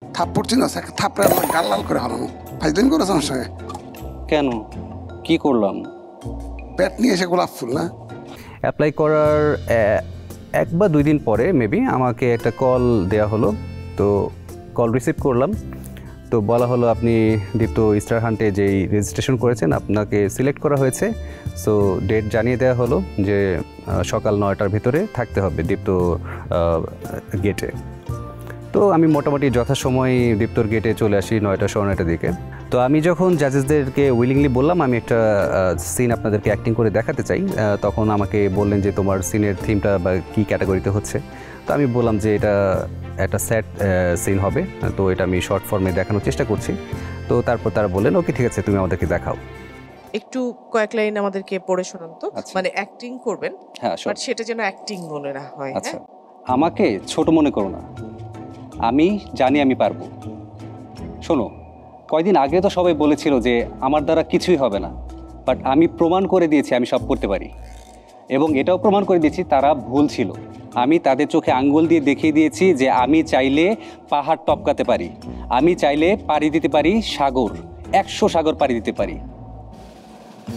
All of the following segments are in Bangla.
থাপ্পড় চিন আছে, থাপ্পড়ে গাল লাল করে হারানো। ফাইজলিন করেছে আমার সঙ্গে। কেন, কি করলাম? ব্যাট নিয়ে এসে গোলাপ ফুল না? অ্যাপ্লাই করার 1 বা 2 দিন পরে মেবি আমাকে একটা কল দেওয়া হলো। তো কল রিসিভ করলাম, তো বলা হলো আপনি দীপ্ত স্টার হান্টে যেই রেজিস্ট্রেশন করেছেন আপনাকে সিলেক্ট করা হয়েছে। সো ডেট জানিয়ে দেওয়া হলো যে সকাল 9টার ভিতরে থাকতে হবে দীপ্ত গেটে। তো আমি মোটামুটি যথাসময়ে দীপ্তর গেটে চলে আসি 9টার দিকে। তো আমি যখন জাজেসদেরকে উইলিংলি বললাম আমি একটা সিন আপনাদেরকে অ্যাক্টিং করে দেখাতে চাই, তখন আমাকে বললেন যে তোমার সিনের থিমটা বা কী ক্যাটাগরিতে হচ্ছে। তো আমি বললাম যে এটা একটা স্যাড সিন হবে, তো এটা আমি শর্ট ফর্মে দেখানোর চেষ্টা করছি। তো তারপর তারা বললেন ওকে ঠিক আছে তুমি আমাদেরকে দেখাও। একটু কয়েক লাইন আমাদেরকে পড়ে শোনান তো। মানে অ্যাক্টিং করবেন, হ্যাঁ বাট সেটা যেন অ্যাক্টিং মনে না হয়। আচ্ছা, আমাকে ছোট মনে করো না, আমি জানি আমি পারবো। শোনো, কয়দিন আগে তো সবাই বলেছিল যে আমার দ্বারা কিছুই হবে না, বাট আমি প্রমাণ করে দিয়েছি আমি সব করতে পারি, এবং এটাও প্রমাণ করে দিয়েছি তারা ভুল ছিল। আমি তাদের চোখে আঙ্গুল দিয়ে দেখিয়ে দিয়েছি যে আমি চাইলে পাহাড় টপকাতে পারি, আমি চাইলে পাড়ি দিতে পারি সাগর, 100 সাগর পাড়ি দিতে পারি।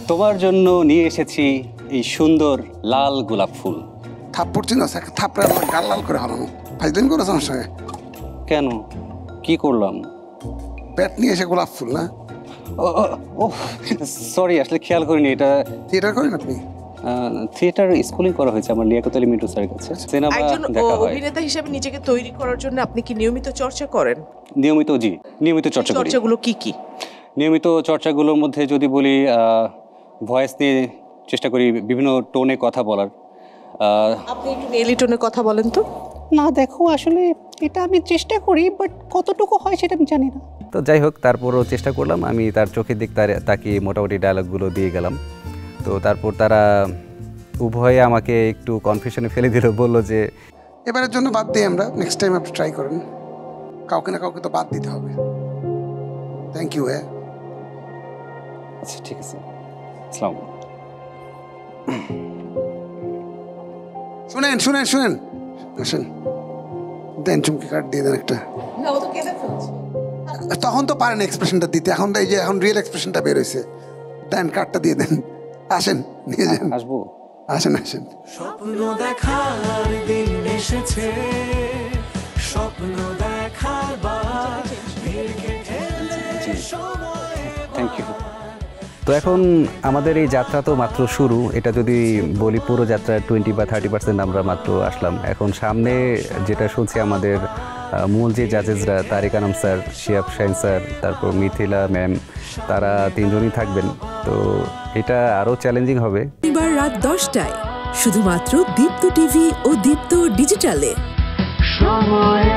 তোমার জন্য নিয়ে এসেছি এই সুন্দর লাল গোলাপ ফুল। থাপ্পড় চিন আছে, থাপ্পড়ে গাল লাল করে হারানো। ফাইজলিন করেছে আমার সঙ্গে। কেন, কি করলাম? ব্যাট নিয়ে এসে গোলাপ ফুল না? ও সরি, আসলে খেয়াল করিনি। এটা থিয়েটার করেন আপনি? থিয়েটার স্কুলিং করা হয়েছে আমার লিয়াকত আলী মিন্টু স্যারের কাছে। সিনেমা একজন দেখা হয়। অভিনেতা হিসেবে নিজেকে তৈরি করার জন্য আপনি কি নিয়মিত চর্চা করেন? নিয়মিত চর্চা করি। চর্চাগুলো কি কি? নিয়মিত চর্চাগুলোর মধ্যে যদি বলি, ভয়েস নিয়ে চেষ্টা করি বিভিন্ন টোনে কথা বলার। আপনি একটু নেলি টোনে কথা বলেন তো। না দেখো, আসলে এটা আমি চেষ্টা করি, বাট কতটুকু হয় সেটা আমি জানি না। তো যাই হোক, তারপরও চেষ্টা করলাম, আমি তার চোখের দিক তাকিয়ে মোটামুটি ডায়লগগুলো দিয়ে গেলাম। তো তারপর তারা উভয়ে আমাকে একটু কনফিউশনে ফেলে দিল, বলল যে এবারের জন্য বাদ দিই আমরা, নেক্সট টাইম আপনি ট্রাই করেন। কাউকে না কাউকে তো বাদ দিতে হবে। Thank you. আচ্ছা ঠিক আছে, আসসালামু আলাইকুম। শুনেন শুনেন শুনেন, আসেন দেন, চুমকি কার্ড দিয়ে দেন একটা। তখন তো পারেন এক্সপ্রেশনটা দিতে, এখন এই যে এখন রিয়েল এক্সপ্রেশনটা বের হয়েছে। দেন কার্ডটা দিয়ে দেন, আসেন নিয়ে যান। আসবো? আসেন আসেন। স্বপ্ন দেখার দিন এসেছে, স্বপ্ন দেখার বার ভেঙে ঠেলে সময়। Thank you. তো এখন আমাদের এই যাত্রা তো মাত্র শুরু। এটা যদি বলি পুরো যাত্রার 20 বা 30% আমরা মাত্র আসলাম। এখন সামনে যেটা শুনছি আমাদের মূল যে জাজেসরা তারিক আনাম স্যার, শিয়াব শাহিন স্যার, তারপর মিথিলা ম্যাম, তারা 3 জনই থাকবেন। তো এটা আরও চ্যালেঞ্জিং হবে। এবার রাত 10টায় শুধুমাত্র দীপ্ত টিভি ও দীপ্ত ডিজিটালে। সময়